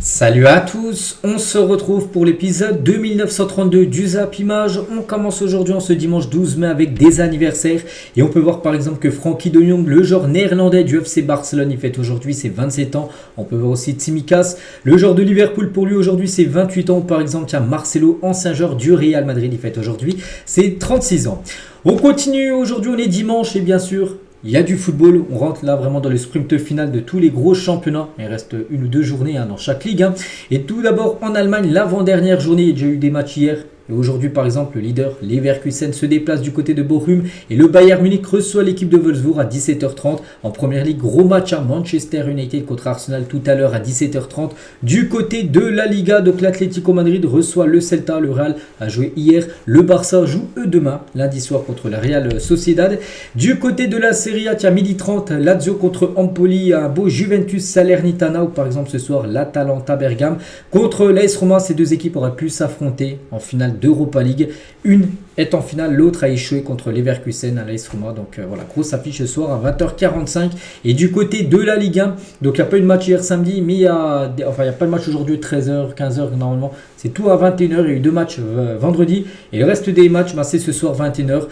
Salut à tous, on se retrouve pour l'épisode 2932 du Zap Image. On commence aujourd'hui en ce dimanche 12 mai avec des anniversaires et on peut voir par exemple que Frenkie de Jong, le joueur néerlandais du FC Barcelone, il fête aujourd'hui ses 27 ans. On peut voir aussi Tsimikas, le joueur de Liverpool, pour lui aujourd'hui c'est 28 ans. Par exemple, tiens, Marcelo, ancien joueur du Real Madrid, il fête aujourd'hui ses 36 ans. On continue aujourd'hui, on est dimanche et bien sûr il y a du football, on rentre là vraiment dans le sprint final de tous les gros championnats. Il reste une ou deux journées dans chaque ligue. Et tout d'abord en Allemagne, l'avant-dernière journée, il y a déjà eu des matchs hier. Et aujourd'hui, par exemple, le leader Leverkusen se déplace du côté de Bochum et le Bayern Munich reçoit l'équipe de Wolfsburg à 17h30. En première ligue, gros match à Manchester United contre Arsenal tout à l'heure à 17h30. Du côté de la Liga, donc l'Atlético Madrid reçoit le Celta. Le Real a joué hier. Le Barça joue eux demain, lundi soir, contre la Real Sociedad. Du côté de la Serie A, tiens, 12h30, Lazio contre Empoli, un beau Juventus Salernitana, ou par exemple ce soir l'Atalanta Bergame contre l'AS Roma. Ces deux équipes auraient pu s'affronter en finale d'Europa League. Une est en finale, l'autre a échoué contre Leverkusen à l'AS Roma. Donc voilà, grosse affiche ce soir à 20h45. Et du côté de la Ligue 1, donc il n'y a pas eu de match hier samedi, mais il n'y a pas de match aujourd'hui, 13h, 15h normalement. C'est tout à 21h, il y a eu deux matchs vendredi. Et le reste des matchs, c'est ce soir 21h.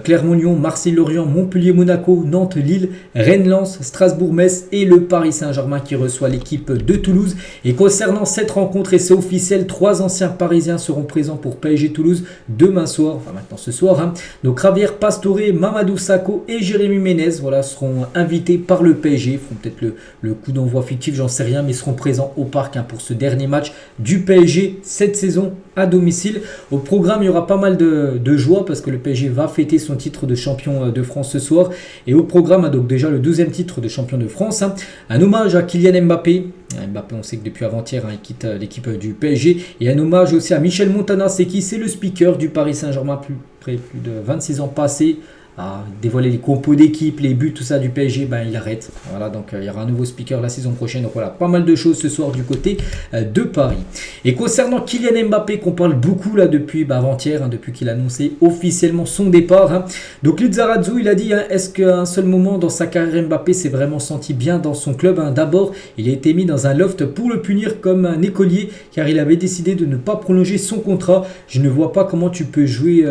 Clermont-Lyon, Marseille-Lorient, Montpellier-Monaco, Nantes-Lille, Rennes-Lens, Strasbourg-Metz et le Paris Saint-Germain qui reçoit l'équipe de Toulouse. Et concernant cette rencontre, et c'est officiel, 3 anciens Parisiens seront présents pour PSG Toulouse demain soir, enfin maintenant ce soir. Donc Javier Pastore, Mamadou Sakho et Jérémy Ménez seront invités par le PSG. Ils feront peut-être le coup d'envoi fictif, j'en sais rien, mais seront présents au parc pour ce dernier match du PSG cette saison à domicile. Au programme, il y aura pas mal de joie parce que le PSG va fêter son titre de champion de France ce soir. Et au programme, donc déjà le 12e titre de champion de France. Un hommage à Kylian Mbappé. Mbappé, on sait que depuis avant-hier, il quitte l'équipe du PSG. Et un hommage aussi à Michel Montana. C'est qui? C'est le speaker du Paris Saint-Germain, plus de 26 ans passés. À dévoiler les compos d'équipe, les buts, tout ça du PSG, il arrête. Voilà, donc il y aura un nouveau speaker la saison prochaine. Donc voilà, pas mal de choses ce soir du côté de Paris. Et concernant Kylian Mbappé, qu'on parle beaucoup là depuis avant-hier, depuis qu'il a annoncé officiellement son départ. Donc Lizarazu, il a dit, est-ce qu'à un seul moment dans sa carrière, Mbappé s'est vraiment senti bien dans son club? D'abord, il a été mis dans un loft pour le punir comme un écolier, car il avait décidé de ne pas prolonger son contrat. Je ne vois pas comment tu peux jouer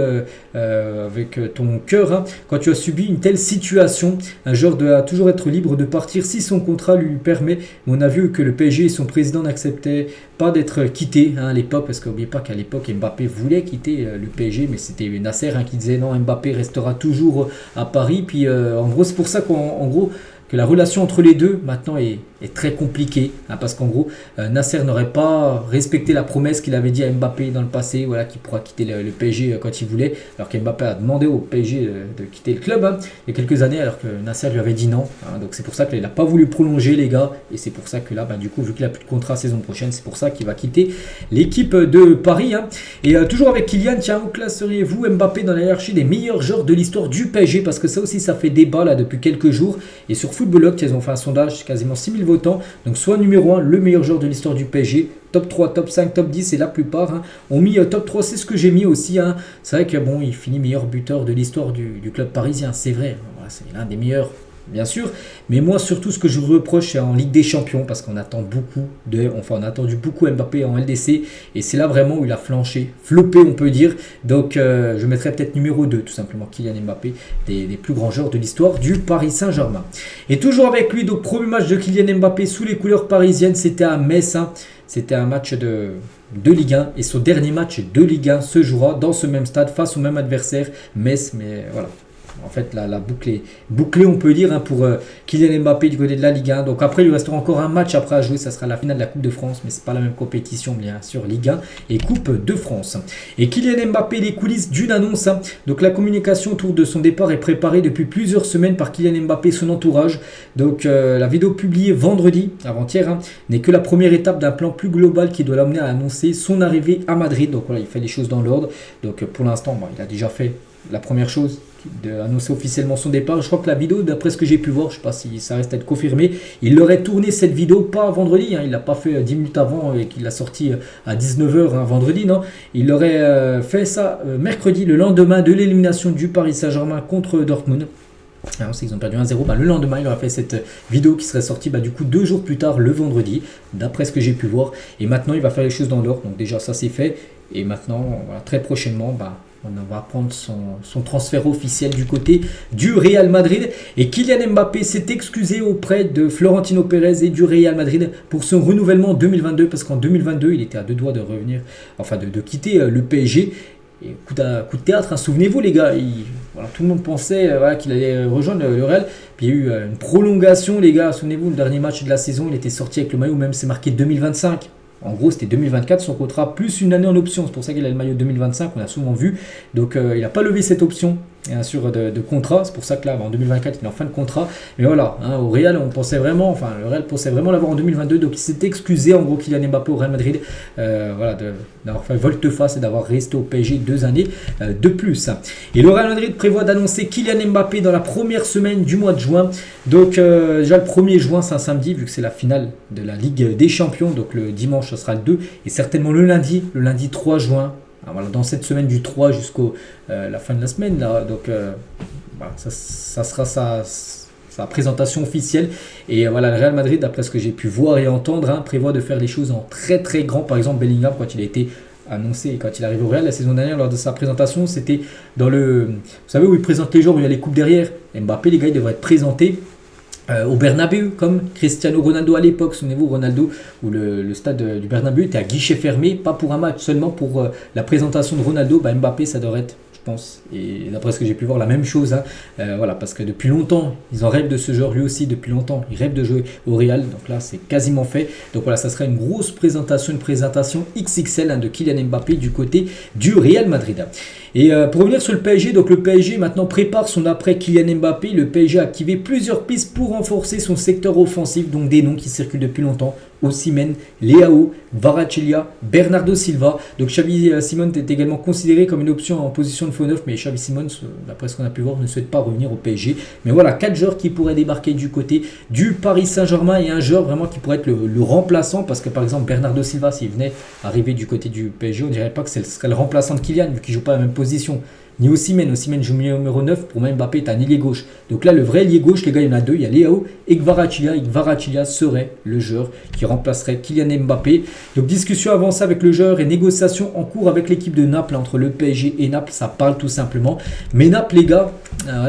avec ton cœur quand tu as subi une telle situation. Un joueur doit toujours être libre de partir si son contrat lui permet. Mais on a vu que le PSG et son président n'acceptaient pas d'être quittés à l'époque, parce qu'oubliez pas qu'à l'époque Mbappé voulait quitter le PSG, mais c'était Nasser qui disait non, Mbappé restera toujours à Paris. Puis en gros c'est pour ça qu'en gros que la relation entre les deux maintenant est très compliquée, parce qu'en gros Nasser n'aurait pas respecté la promesse qu'il avait dit à Mbappé dans le passé, qu'il pourra quitter le PSG quand il voulait, alors qu'Mbappé a demandé au PSG de quitter le club il y a quelques années, alors que Nasser lui avait dit non. Donc c'est pour ça qu'il n'a pas voulu prolonger, les gars, et c'est pour ça que là du coup, vu qu'il n'a plus de contrat saison prochaine, c'est pour ça qu'il va quitter l'équipe de Paris. Et toujours avec Kylian, tiens, où classeriez-vous Mbappé dans la hiérarchie des meilleurs joueurs de l'histoire du PSG? Parce que ça aussi ça fait débat là depuis quelques jours, et sur Footballock, ils ont fait un sondage, quasiment 6000 votants. Donc soit numéro 1, le meilleur joueur de l'histoire du PSG, top 3, top 5, top 10, et la plupart ont mis top 3, c'est ce que j'ai mis aussi. C'est vrai que il finit meilleur buteur de l'histoire du club parisien, c'est vrai, c'est l'un des meilleurs, bien sûr, mais moi surtout ce que je reproche c'est en Ligue des Champions, parce qu'on attend on a attendu beaucoup Mbappé en LDC, et c'est là vraiment où il a floppé on peut dire. Donc je mettrais peut-être numéro 2 tout simplement, Kylian Mbappé, des plus grands joueurs de l'histoire du Paris Saint-Germain. Et toujours avec lui, donc premier match de Kylian Mbappé sous les couleurs parisiennes, c'était à Metz. C'était un match de Ligue 1, et son dernier match de Ligue 1 se jouera dans ce même stade face au même adversaire, Metz. Mais voilà, en fait la boucle est bouclée on peut dire pour Kylian Mbappé du côté de la Ligue 1. Donc après il lui restera encore un match après à jouer, ça sera la finale de la Coupe de France, mais c'est pas la même compétition bien sûr, Ligue 1 et Coupe de France. Et Kylian Mbappé, les coulisses d'une annonce. Donc la communication autour de son départ est préparée depuis plusieurs semaines par Kylian Mbappé et son entourage. Donc la vidéo publiée vendredi, avant-hier, n'est que la première étape d'un plan plus global qui doit l'amener à annoncer son arrivée à Madrid. Donc voilà, il fait les choses dans l'ordre. Donc pour l'instant, il a déjà fait la première chose, d'annoncer officiellement son départ. Je crois que la vidéo, d'après ce que j'ai pu voir, je ne sais pas si ça reste à être confirmé, il aurait tourné cette vidéo pas vendredi, il l'a pas fait 10 minutes avant et qu'il l'a sorti à 19h vendredi, non, il aurait fait ça mercredi, le lendemain de l'élimination du Paris Saint-Germain contre Dortmund. on sait qu'ils ont perdu 1-0. Le lendemain, il aura fait cette vidéo qui serait sortie du coup 2 jours plus tard, le vendredi, d'après ce que j'ai pu voir. Et maintenant, il va faire les choses dans l'ordre. Donc déjà, ça c'est fait. Et maintenant, très prochainement, on va prendre son transfert officiel du côté du Real Madrid. Et Kylian Mbappé s'est excusé auprès de Florentino Pérez et du Real Madrid pour son renouvellement 2022. Parce qu'en 2022, il était à 2 doigts de revenir, de quitter le PSG. Et coup de théâtre, souvenez-vous les gars, tout le monde pensait qu'il allait rejoindre le Real. Puis il y a eu une prolongation les gars, souvenez-vous, le dernier match de la saison, il était sorti avec le maillot, même c'est marqué 2025. En gros, c'était 2024, son contrat, plus une année en option. C'est pour ça qu'il a le maillot 2025, on a souvent vu. Donc, il n'a pas levé cette option, bien sûr, de contrat. C'est pour ça que là, en 2024, il est en fin de contrat. Mais voilà, au Real, le Real pensait vraiment l'avoir en 2022. Donc, il s'est excusé, en gros, Kylian Mbappé au Real Madrid, d'avoir fait volte-face et d'avoir resté au PSG 2 années de plus. Et le Real Madrid prévoit d'annoncer Kylian Mbappé dans la première semaine du mois de juin. Donc, déjà le 1er juin, c'est un samedi, vu que c'est la finale de la Ligue des Champions. Donc, le dimanche, ce sera le 2. Et certainement le lundi 3 juin. Dans cette semaine du 3 jusqu'à la fin de la semaine. Là, donc, ça sera sa présentation officielle. Et le Real Madrid, d'après ce que j'ai pu voir et entendre, prévoit de faire les choses en très très grand. Par exemple, Bellingham, quand il a été annoncé, quand il arrive au Real la saison dernière, lors de sa présentation, c'était dans vous savez où il présente les joueurs, où il y a les coupes derrière. Mbappé, les gars, il devrait être présenté au Bernabéu, comme Cristiano Ronaldo à l'époque. Souvenez-vous, Ronaldo, où le stade du Bernabéu était à guichet fermé, pas pour un match, seulement pour la présentation de Ronaldo. Mbappé, ça devrait être, je pense, et d'après ce que j'ai pu voir, la même chose. Parce que depuis longtemps, ils en rêvent de ce joueur, lui aussi, depuis longtemps, il rêve de jouer au Real. Donc là, c'est quasiment fait. Donc voilà, ça sera une grosse présentation, XXL de Kylian Mbappé du côté du Real Madrid. Et pour revenir sur le PSG, donc le PSG maintenant prépare son après Kylian Mbappé. Le PSG a activé plusieurs pistes pour renforcer son secteur offensif, donc des noms qui circulent depuis longtemps. Osimhen, Leao, Kvaratskhelia, Bernardo Silva. Donc Xavi Simons est également considéré comme une option en position de faux neuf, mais Xavi Simons, d'après ce qu'on a pu voir, ne souhaite pas revenir au PSG. Mais voilà, 4 joueurs qui pourraient débarquer du côté du Paris Saint-Germain et un joueur vraiment qui pourrait être le remplaçant, parce que par exemple Bernardo Silva, s'il venait arriver du côté du PSG, on ne dirait pas que ce serait le remplaçant de Kylian, vu qu'il ne joue pas la même position. Ni Osimhen joue numéro 9, pour moi Mbappé est un ailier gauche. Donc là, le vrai ailier gauche, les gars, il y en a 2, il y a Leao et Kvaratskhelia. Et Kvaratskhelia serait le joueur qui remplacerait Kylian Mbappé. Donc discussion avancée avec le joueur et négociation en cours avec l'équipe de Naples, entre le PSG et Naples, ça parle tout simplement. Mais Naples, les gars,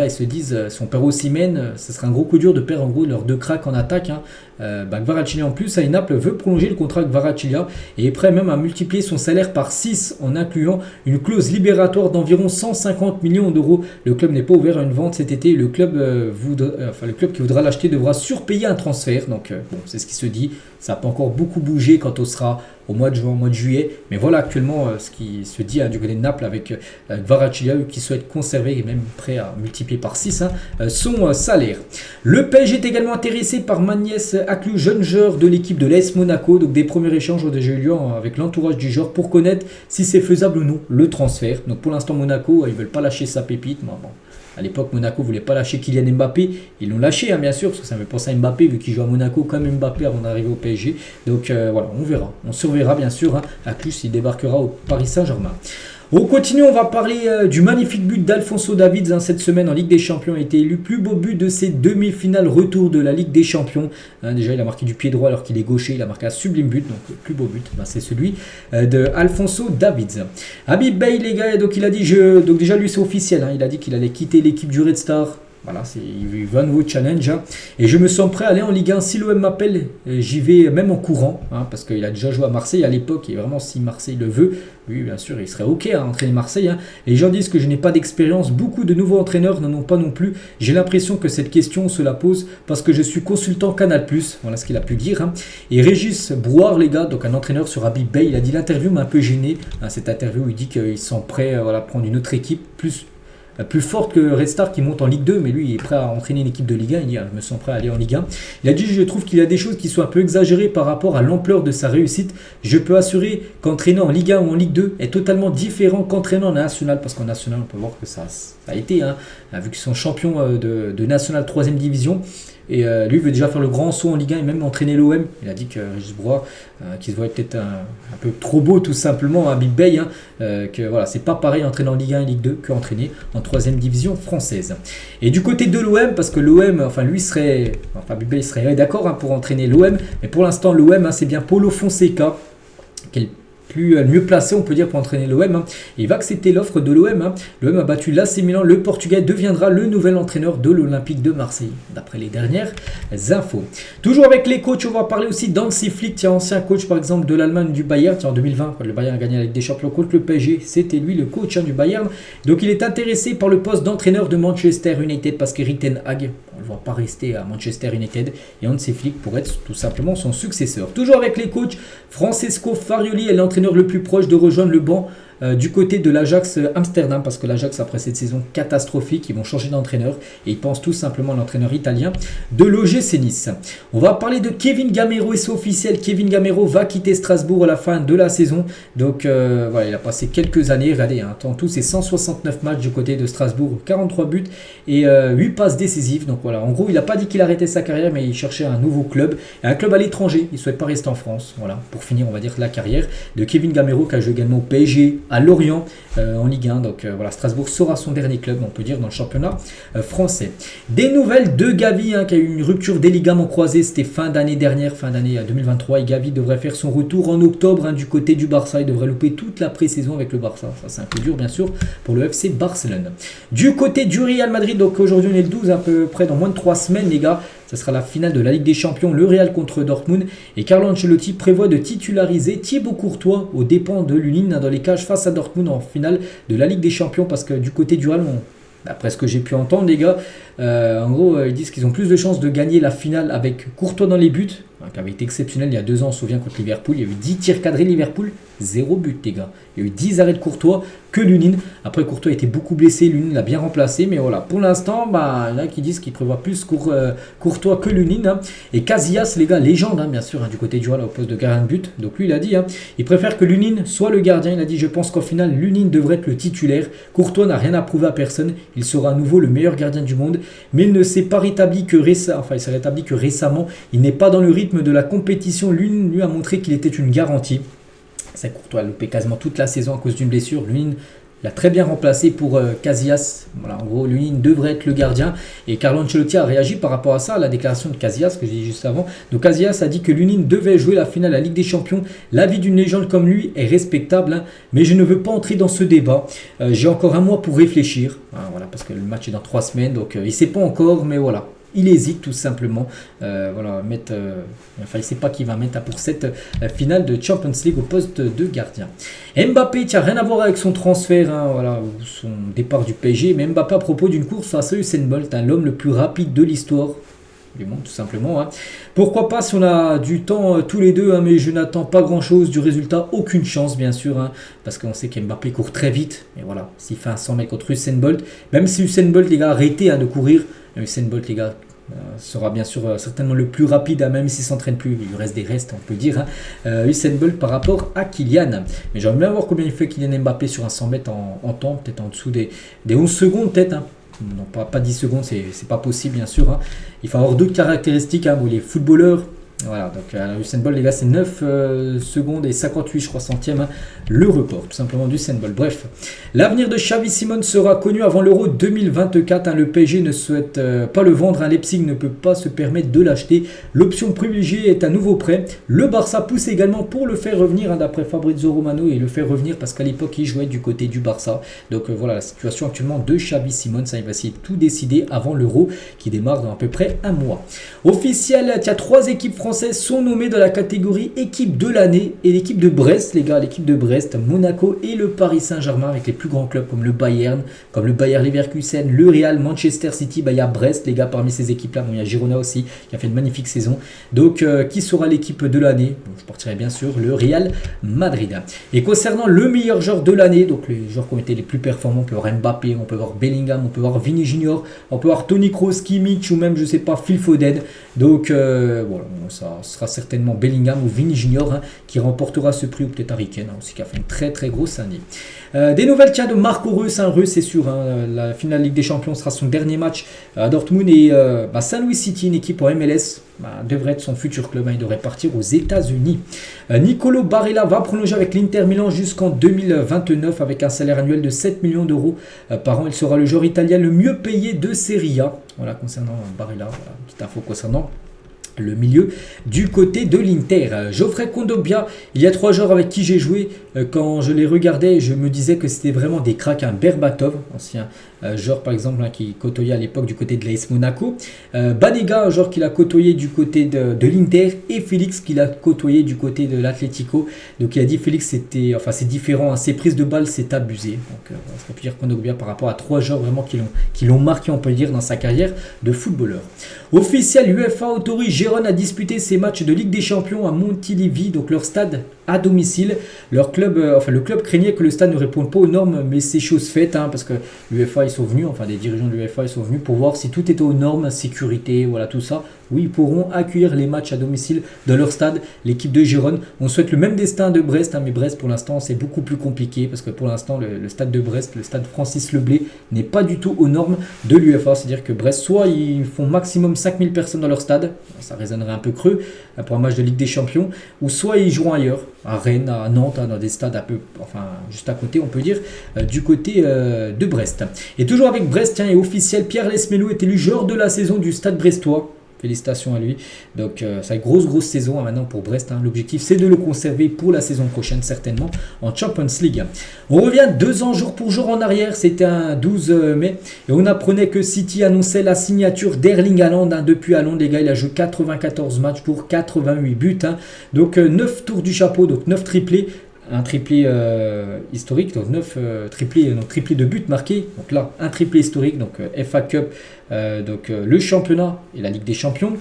ils se disent, si on perd Osimhen, ce serait un gros coup dur de perdre en gros leurs 2 cracks en attaque. Kvaratskhelia en plus, Naples veut prolonger le contrat de Kvaratskhelia et est prêt même à multiplier son salaire par 6 en incluant une clause libératoire d'environ 150 millions d'euros. Le club n'est pas ouvert à une vente cet été. Le club qui voudra l'acheter devra surpayer un transfert. Donc c'est ce qui se dit. Ça n'a pas encore beaucoup bougé quand on sera au mois de juin, au mois de juillet. Mais voilà actuellement ce qui se dit du côté de Naples avec Kvaratskhelia qui souhaite conserver et même prêt à multiplier par 6 son salaire. Le PSG est également intéressé par Magnès Aklou, jeune joueur de l'équipe de l'AS Monaco. Donc des premiers échanges ont déjà eu lieu avec l'entourage du joueur pour connaître si c'est faisable ou non le transfert. Donc pour l'instant Monaco, ils ne veulent pas lâcher sa pépite. Mais bon. À l'époque, Monaco ne voulait pas lâcher Kylian Mbappé. Ils l'ont lâché, bien sûr, parce que ça me fait penser à Mbappé, vu qu'il joue à Monaco comme Mbappé avant d'arriver au PSG. Donc voilà, on verra. On surveillera, bien sûr, Aklou s'il débarquera au Paris Saint-Germain. On continue, on va parler du magnifique but d'Alphonso Davies cette semaine en Ligue des Champions. Il a été élu plus beau but de ses demi-finales retour de la Ligue des Champions. Déjà, il a marqué du pied droit alors qu'il est gaucher. Il a marqué un sublime but, donc le plus beau but, c'est celui de Alphonso Davies. Habib Beye, les gars, donc il a dit, donc déjà lui c'est officiel, il a dit qu'il allait quitter l'équipe du Red Star. Voilà, il veut un nouveau challenge. Et je me sens prêt à aller en Ligue 1. Si l'OM m'appelle, j'y vais même en courant. Parce qu'il a déjà joué à Marseille à l'époque. Et vraiment, si Marseille le veut, oui, bien sûr, il serait OK à entraîner Marseille. Les gens disent que je n'ai pas d'expérience. Beaucoup de nouveaux entraîneurs n'en ont pas non plus. J'ai l'impression que cette question se la pose parce que je suis consultant Canal+. Voilà ce qu'il a pu dire. Et Régis Brouard, les gars, donc un entraîneur sur Habib Beye, il a dit l'interview m'a un peu gêné. Cette interview, il dit qu'ils sont prêts à prendre une autre équipe plus forte que Red Star qui monte en Ligue 2, mais lui il est prêt à entraîner une équipe de Ligue 1, il dit je me sens prêt à aller en Ligue 1. Il a dit je trouve qu'il y a des choses qui sont un peu exagérées par rapport à l'ampleur de sa réussite. Je peux assurer qu'entraîner en Ligue 1 ou en Ligue 2 est totalement différent qu'entraîner en National, parce qu'en National on peut voir que ça a été, vu qu'ils sont champions de National 3ème division. Et lui veut déjà faire le grand saut en Ligue 1 et même entraîner l'OM. Il a dit que Régis Broix, qui se voyait peut-être un peu trop beau tout simplement à Big Bay, hein, que voilà, c'est pas pareil entraîner en Ligue 1 et Ligue 2 qu'entraîner en 3ème division française. Et du côté de l'OM, parce que l'OM, enfin lui serait, enfin Big Bay serait d'accord, hein, pour entraîner l'OM, mais pour l'instant l'OM, hein, c'est bien Paulo Fonseca qui est mieux placé, on peut dire, pour entraîner l'OM. Hein. Il va accepter l'offre de l'OM. Hein. L'OM a battu l'AC Milan. Le Portugais deviendra le nouvel entraîneur de l'Olympique de Marseille, d'après les dernières infos. Toujours avec les coachs, on va parler aussi d'Hansi Flick, ancien coach par exemple de l'Allemagne, du Bayern. En 2020, quand le Bayern a gagné la Ligue des Champions contre le PSG, c'était lui le coach, hein, du Bayern. Donc il est intéressé par le poste d'entraîneur de Manchester United parce qu'Erik ten Hag, on ne le voit pas rester à Manchester United, et Hansi Flick pourrait être tout simplement son successeur. Toujours avec les coachs, Francesco Farioli est l'entraîneur le plus proche de rejoindre le banc du côté de l'Ajax Amsterdam, parce que l'Ajax, après cette saison catastrophique, ils vont changer d'entraîneur et ils pensent tout simplement à l'entraîneur italien de l'OGC Nice. On va parler de Kevin Gamero, et c'est officiel, Kevin Gamero va quitter Strasbourg à la fin de la saison. Donc voilà, il a passé quelques années, regardez, hein, en tout c'est 169 matchs du côté de Strasbourg, 43 buts et 8 passes décisives. Donc voilà, en gros il n'a pas dit qu'il arrêtait sa carrière, mais il cherchait un nouveau club, et un club à l'étranger, il ne souhaite pas rester en France. Voilà, pour finir on va dire la carrière de Kevin Gamero, qui a joué également au PSG, à Lorient, en Ligue 1. Donc voilà, Strasbourg sera son dernier club, on peut dire, dans le championnat français. Des nouvelles de Gavi, hein, qui a eu une rupture des ligaments croisés, c'était fin d'année dernière, fin d'année 2023, et Gavi devrait faire son retour en octobre, hein, du côté du Barça. Il devrait louper toute la pré-saison avec le Barça. Ça c'est un peu dur bien sûr pour le FC Barcelone. Du côté du Real Madrid, donc aujourd'hui on est le 12, à peu près dans moins de 3 semaines les gars, ce sera la finale de la Ligue des Champions, le Real contre Dortmund, et Carlo Ancelotti prévoit de titulariser Thibaut Courtois aux dépens de l'Union dans les cages face à Dortmund en finale de la Ligue des Champions, parce que du côté du Real, d'après ce que j'ai pu entendre les gars, en gros ils disent qu'ils ont plus de chances de gagner la finale avec Courtois dans les buts, hein, qui avait été exceptionnel il y a 2 ans, on se souvient, contre Liverpool. Il y a eu 10 tirs cadrés Liverpool, 0 but les gars. Il y a eu 10 arrêts de Courtois que l'Union. Après Courtois était beaucoup blessé, l'Union l'a bien remplacé, mais voilà, pour l'instant, bah, il y en a qui disent qu'il prévoit plus Courtois que l'Union. Hein. Et Casillas les gars, légende, hein, bien sûr, hein, du côté du Real au poste de gardien de but. Donc lui il a dit, hein, il préfère que l'Union soit le gardien. Il a dit, je pense qu'au final l'Union devrait être le titulaire. Courtois n'a rien à prouver à personne, il sera à nouveau le meilleur gardien du monde, mais il ne s'est pas rétabli que récemment. Il n'est pas dans le rythme de la compétition. L'Union lui a montré qu'il était une garantie. C'est Courtois a loupé quasiment toute la saison à cause d'une blessure. L'Union l'a très bien remplacé pour Casillas. Voilà, en gros, l'Union devrait être le gardien. Et Carlo Ancelotti a réagi par rapport à ça, à la déclaration de Casillas que j'ai dit juste avant. Donc Casillas a dit que l'Union devait jouer la finale à la Ligue des Champions. L'avis d'une légende comme lui est respectable, hein, mais je ne veux pas entrer dans ce débat. J'ai encore un mois pour réfléchir. Hein, voilà, parce que le match est dans 3 semaines, donc il ne sait pas encore, mais voilà. Il hésite tout simplement. Voilà, il ne sait pas qui va mettre pour cette finale de Champions League au poste de gardien. Mbappé, tiens, rien à voir avec son transfert, hein, voilà, ou son départ du PSG, mais Mbappé à propos d'une course face à Usain Bolt, hein, l'homme le plus rapide de l'histoire du monde, tout simplement. Hein. Pourquoi pas si on a du temps tous les deux, hein, mais je n'attends pas grand chose du résultat, aucune chance bien sûr, hein, parce qu'on sait qu'Mbappé court très vite, et voilà, s'il fait un 100 mètres contre Usain Bolt, même si Usain Bolt les gars arrêtez, hein, de courir, Usain Bolt les gars sera bien sûr certainement le plus rapide, hein, même s'il ne s'entraîne plus, il lui reste des restes on peut dire, hein, Usain Bolt par rapport à Kylian. Mais j'aimerais bien voir combien il fait Kylian Mbappé sur un 100 mètres en temps, peut-être en dessous des 11 secondes peut-être, hein. Non, pas 10 secondes, c'est pas possible bien sûr, hein. Il faut avoir d'autres caractéristiques, hein, pour les footballeurs. Voilà, donc Usain Bolt les gars c'est 9 secondes et 58 je crois centièmes, hein, le record tout simplement du Usain Bolt. Bref, l'avenir de Xavi Simons sera connu avant l'Euro 2024, hein, le PSG ne souhaite pas le vendre, hein, Leipzig ne peut pas se permettre de l'acheter, l'option privilégiée est à nouveau prêt, le Barça pousse également pour le faire revenir, hein, d'après Fabrizio Romano, et le faire revenir parce qu'à l'époque il jouait du côté du Barça. Donc voilà la situation actuellement de Xavi Simons, hein, il va essayer de tout décider avant l'Euro qui démarre dans à peu près un mois. Officiel, il y a 3 équipes françaises sont nommés dans la catégorie équipe de l'année, et l'équipe de Brest les gars, l'équipe de Brest, Monaco et le Paris Saint-Germain, avec les plus grands clubs comme le Bayern, comme le Bayer Leverkusen, le Real, Manchester City. Bah, il y a Brest les gars parmi ces équipes là, bon, il y a Girona aussi qui a fait une magnifique saison. Donc qui sera l'équipe de l'année? Bon, je partirai bien sûr le Real Madrid. Et concernant le meilleur joueur de l'année, donc les joueurs qui ont été les plus performants, on peut voir Mbappé, on peut voir Bellingham, on peut voir Vini Junior, on peut voir Toni Kroos, Kimmich ou même je sais pas Phil Foden. Donc voilà, ça sera certainement Bellingham ou Vini Junior qui remportera ce prix, ou peut-être Harry Kane aussi qui a fait une très très grosse année. Des nouvelles de Marco Reus, Reus c'est sûr, la finale Ligue des Champions sera son dernier match à Dortmund et Saint-Louis City, une équipe en MLS, devrait être son futur club, il devrait partir aux États-Unis. Nicolo Barella va prolonger avec l'Inter Milan jusqu'en 2029 avec un salaire annuel de 7 millions d'euros par an. Il sera le joueur italien le mieux payé de Serie A. Voilà concernant Barella, petite info concernant le milieu du côté de l'Inter. Geoffrey Kondogbia, il y a 3 joueurs avec qui j'ai joué. Quand je les regardais, je me disais que c'était vraiment des cracks. Berbatov, ancien joueur par exemple qui côtoyait à l'époque du côté de l'AS Monaco. Banega, un joueur qu'il a côtoyé du côté de l'Inter. Et Félix qu'il a côtoyé du côté de l'Atlético. Donc il a dit Félix, c'est différent. Ses prises de balles, c'est abusé. Donc on peut dire Kondogbia par rapport à 3 joueurs vraiment qui l'ont marqué, on peut dire, dans sa carrière de footballeur. Officiel, UEFA autorise Gérone a disputé ses matchs de Ligue des Champions à Montilivi, donc leur stade à domicile. Le club craignait que le stade ne réponde pas aux normes, mais c'est chose faite, parce que l'UEFA, ils sont venus, des dirigeants de l'UEFA, ils sont venus pour voir si tout était aux normes, sécurité, voilà tout ça. Oui, ils pourront accueillir les matchs à domicile de leur stade, l'équipe de Gérone. On souhaite le même destin de Brest, mais Brest pour l'instant c'est beaucoup plus compliqué parce que pour l'instant le stade de Brest, le stade Francis Leblé n'est pas du tout aux normes de l'UEFA. C'est-à-dire que Brest, soit ils font maximum 5000 personnes dans leur stade, ça résonnerait un peu creux pour un match de Ligue des Champions, ou soit ils joueront ailleurs, à Rennes, à Nantes, dans des stades juste à côté, on peut dire, du côté de Brest. Et toujours avec Brest, et officiel, Pierre Lesmelou est élu joueur de la saison du stade brestois. Félicitations à lui. Donc c'est une grosse saison maintenant pour Brest. L'objectif c'est de le conserver pour la saison prochaine certainement en Champions League. On revient 2 ans jour pour jour en arrière. C'était un 12 mai et on apprenait que City annonçait la signature d'Erling Haaland. Depuis Haaland, les gars, il a joué 94 matchs pour 88 buts. Donc 9 tours du chapeau, donc 9 triplés. Un triplé historique, donc 9 triplés de buts marqués. Donc là, un triplé historique, donc FA Cup, le championnat et la Ligue des Champions.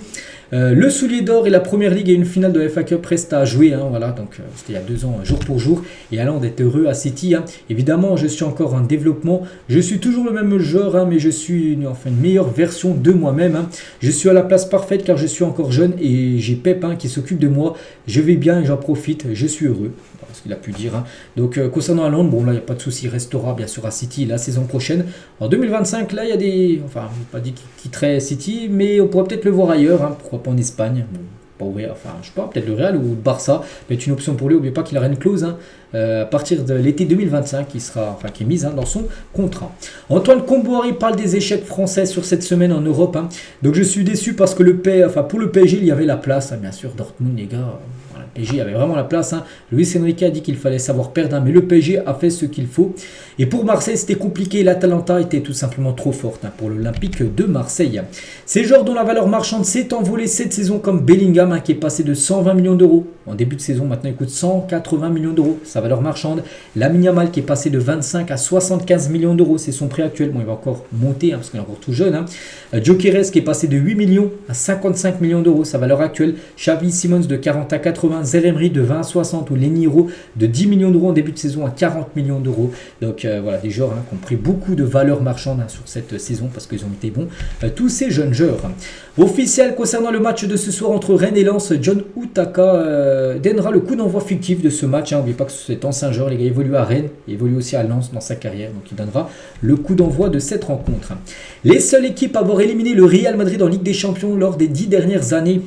Le soulier d'or et la première ligue et une finale de FA Cup restent à jouer. Voilà, donc c'était il y a 2 ans, jour pour jour. Et Haaland est heureux à City. Évidemment, je suis encore en développement. Je suis toujours le même joueur, mais je suis une meilleure version de moi-même. Je suis à la place parfaite car je suis encore jeune et j'ai Pep qui s'occupe de moi. Je vais bien et j'en profite. Je suis heureux. Ce qu'il a pu dire. Donc concernant Haaland, bon là il n'y a pas de souci, il restera bien sûr à City la saison prochaine. En 2025, là il y a des... je n'ai pas dit qu'il quitterait City, mais on pourrait peut-être le voir ailleurs, pourquoi pas en Espagne. Bon, pas ouvert, je sais pas, peut-être le Real ou le Barça, mais c'est une option pour lui. N'oubliez pas qu'il a une clause à partir de l'été 2025 qui est mise dans son contrat. Antoine Kombouari parle des échecs français sur cette semaine en Europe. Donc je suis déçu parce que pour le PSG il y avait la place, bien sûr. Dortmund, les gars, le PSG avait vraiment la place. Luis Enrique a dit qu'il fallait savoir perdre, mais le PSG a fait ce qu'il faut. Et pour Marseille, c'était compliqué. L'Atalanta était tout simplement trop forte pour l'Olympique de Marseille. Ces joueurs dont la valeur marchande s'est envolée cette saison, comme Bellingham qui est passé de 120 millions d'euros en début de saison, maintenant il coûte 180 millions d'euros, sa valeur marchande. Lamine Yamal qui est passé de 25 à 75 millions d'euros, c'est son prix actuel. Bon, il va encore monter parce qu'il est encore tout jeune. Gyökeres qui est passé de 8 millions à 55 millions d'euros, sa valeur actuelle. Xavi Simons de 40 à 80, Zeremri de 20 à 60 ou Lenny Yoro de 10 millions d'euros en début de saison à 40 millions d'euros. Donc voilà, des joueurs qui ont pris beaucoup de valeur marchande sur cette saison parce qu'ils ont été bons. Tous ces jeunes joueurs. Officiel concernant le match de ce soir entre Rennes et Lens, John Utaka donnera le coup d'envoi fictif de ce match. N'oubliez pas que cet ancien joueur, les gars, évolue à Rennes, il évolue aussi à Lens dans sa carrière, donc il donnera le coup d'envoi de cette rencontre. Les seules équipes à avoir éliminé le Real Madrid en Ligue des Champions lors des 10 dernières années.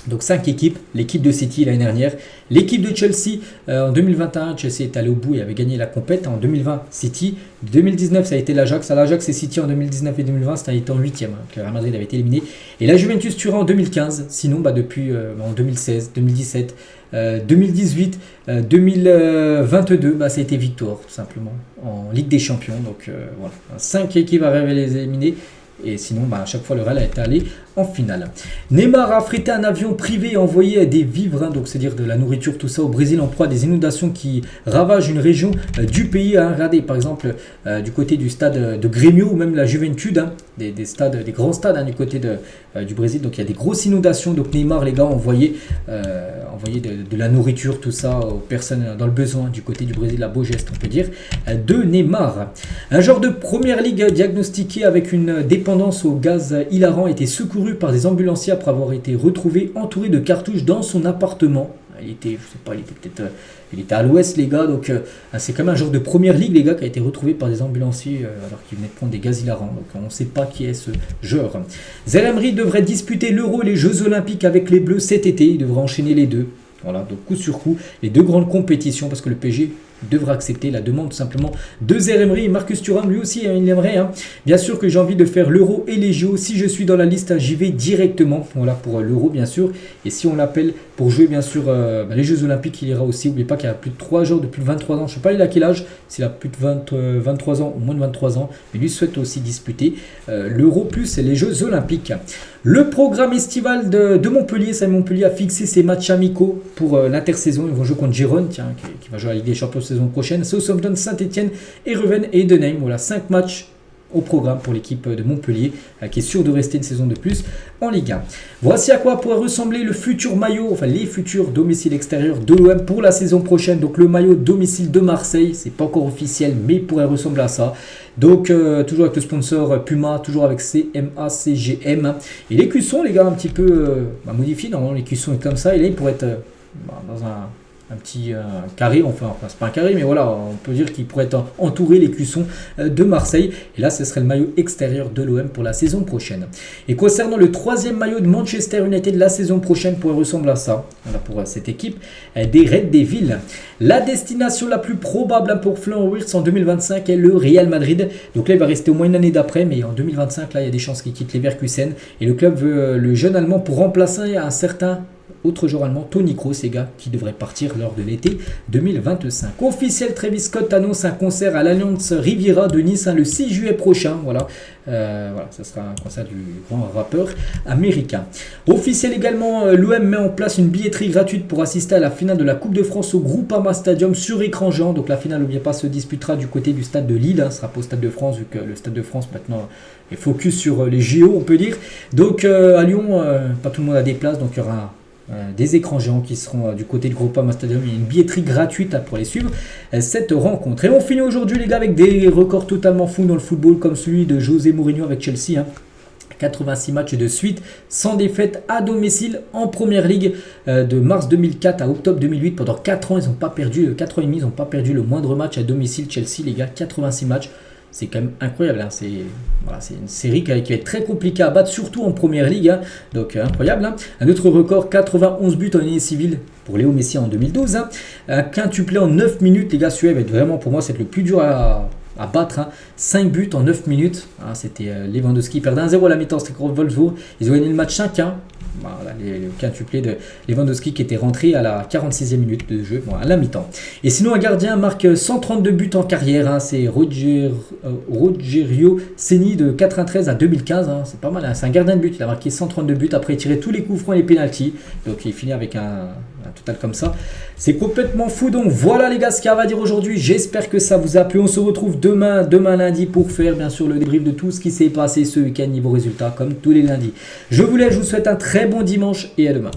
Donc 5 équipes, l'équipe de City l'année dernière, l'équipe de Chelsea en 2021, Chelsea est allé au bout et avait gagné la compète. En 2020, City, 2019 ça a été l'Ajax, l'Ajax et City en 2019 et 2020 ça a été en 8e, que le Real Madrid avait été éliminé. Et la Juventus Turin en 2015, sinon depuis en 2016, 2017, 2018, 2022, ça a été victoire tout simplement en Ligue des Champions. Donc voilà, 5 équipes à les éliminer. Et sinon, à chaque fois, le Real a été allé en finale. Neymar a affrété un avion privé et envoyé des vivres, donc c'est-à-dire de la nourriture, tout ça au Brésil en proie à des inondations qui ravagent une région du pays. Regardez, par exemple, du côté du stade de Grêmio ou même la Juventude, des grands stades du côté du Brésil. Donc il y a des grosses inondations. Donc Neymar, les gars, ont envoyé de la nourriture, tout ça aux personnes dans le besoin du côté du Brésil. Un beau geste, on peut dire, de Neymar. Un joueur de première ligue diagnostiqué avec une dépendance au gaz hilarant a été secouru secouru par des ambulanciers après avoir été retrouvé entouré de cartouches dans son appartement. Il était, je sais pas, il était à l'ouest, les gars, donc c'est quand même un genre de première ligue, les gars, qui a été retrouvé par des ambulanciers alors qu'il venait de prendre des gaz hilarants. Donc on ne sait pas qui est ce joueur. Zaïre Emery devrait disputer l'Euro et les Jeux Olympiques avec les Bleus cet été. Il devrait enchaîner les deux. Voilà, donc coup sur coup, les deux grandes compétitions, parce que le PSG devra accepter la demande tout simplement de Zaïre Emery. Et Marcus Thuram, lui aussi, il aimerait. Bien sûr que j'ai envie de faire l'Euro et les JO. Si je suis dans la liste, j'y vais directement. Voilà, pour l'Euro, bien sûr. Et si on l'appelle pour jouer, bien sûr, les Jeux Olympiques, il ira aussi. N'oubliez pas qu'il y a plus de 3 joueurs de plus de 23 ans. Je ne sais pas il a quel âge, s'il a plus de 23 ans ou moins de 23 ans. Mais lui souhaite aussi disputer l'Euro plus les Jeux Olympiques. Le programme estival de Montpellier, ça Montpellier a fixé ses matchs amicaux pour l'intersaison. Ils vont jouer contre Gérone, tiens, qui va jouer à la Ligue des Champions saison prochaine. Southampton, Saint-Etienne, Heerenveen et Edenheim. Voilà, 5 matchs au programme pour l'équipe de Montpellier qui est sûre de rester une saison de plus en Ligue 1. Voici à quoi pourrait ressembler le futur maillot, enfin les futurs domiciles extérieurs de l'OM pour la saison prochaine. Donc le maillot domicile de Marseille, c'est pas encore officiel mais il pourrait ressembler à ça. Donc toujours avec le sponsor Puma, toujours avec CMA, CGM. Et les cuissons les gars un petit peu modifiés, normalement les cuissons est comme ça et là il pourrait être dans un petit carré, enfin c'est pas un carré mais voilà, on peut dire qu'il pourrait être entouré les cuissons de Marseille et là ce serait le maillot extérieur de l'OM pour la saison prochaine. Et concernant le troisième maillot de Manchester United la saison prochaine pourrait ressembler à ça, voilà pour cette équipe des Red Devils. La destination la plus probable pour Florent Wirtz en 2025 est le Real Madrid, donc là il va rester au moins une année d'après mais en 2025 là il y a des chances qu'il quitte Leverkusen et le club veut le jeune allemand pour remplacer un certain autre joueur allemand, Toni Kroos, ces gars, qui devrait partir lors de l'été 2025. Officiel, Travis Scott annonce un concert à l'Allianz Riviera de Nice le 6 juillet prochain. Voilà, ça sera un concert du grand rappeur américain. Officiel également, l'OM met en place une billetterie gratuite pour assister à la finale de la Coupe de France au Groupama Stadium sur écran géant. Donc la finale, n'oubliez pas, se disputera du côté du stade de Lille. Ce ne sera pas au stade de France, vu que le stade de France maintenant est focus sur les JO, on peut dire. Donc à Lyon, pas tout le monde a des places, donc il y aura des écrans géants qui seront du côté du Groupama Stadium. Il y a une billetterie gratuite pour aller suivre cette rencontre. Et on finit aujourd'hui les gars avec des records totalement fous dans le football comme celui de José Mourinho avec Chelsea. 86 matchs de suite sans défaite à domicile en première ligue de mars 2004 à octobre 2008. Pendant 4 ans, ils n'ont pas perdu, 4 ans et demi, ils n'ont pas perdu le moindre match à domicile. Chelsea les gars, 86 matchs. C'est quand même incroyable, hein. C'est une série qui va être très compliquée à battre, surtout en première ligue, hein. Donc incroyable. Hein. Un autre record, 91 buts en année civile pour Léo Messi en 2012. Hein. Un quintuplé en 9 minutes, les gars, celui-là va être vraiment pour moi c'est le plus dur à battre. Hein. 5 buts en 9 minutes. Hein. C'était Lewandowski, il perdait 1-0 à la mi-temps, c'était contre Wolfsburg. Ils ont gagné le match 5-1. Voilà, le quintuplé de Lewandowski qui était rentré à la 46e minute de jeu, à la mi-temps. Et sinon, un gardien marque 132 buts en carrière. Hein, c'est Rogerio Ceni de 93 à 2015. Hein, c'est pas mal. Hein, c'est un gardien de but. Il a marqué 132 buts après tirer tous les coups francs et les pénaltys. Donc il finit avec un total comme ça. C'est complètement fou. Donc voilà les gars ce qu'il y a à dire aujourd'hui. J'espère que ça vous a plu. On se retrouve demain lundi pour faire bien sûr le débrief de tout ce qui s'est passé ce week-end niveau résultats comme tous les lundis. Je vous laisse. Je vous souhaite un très bon dimanche et à demain.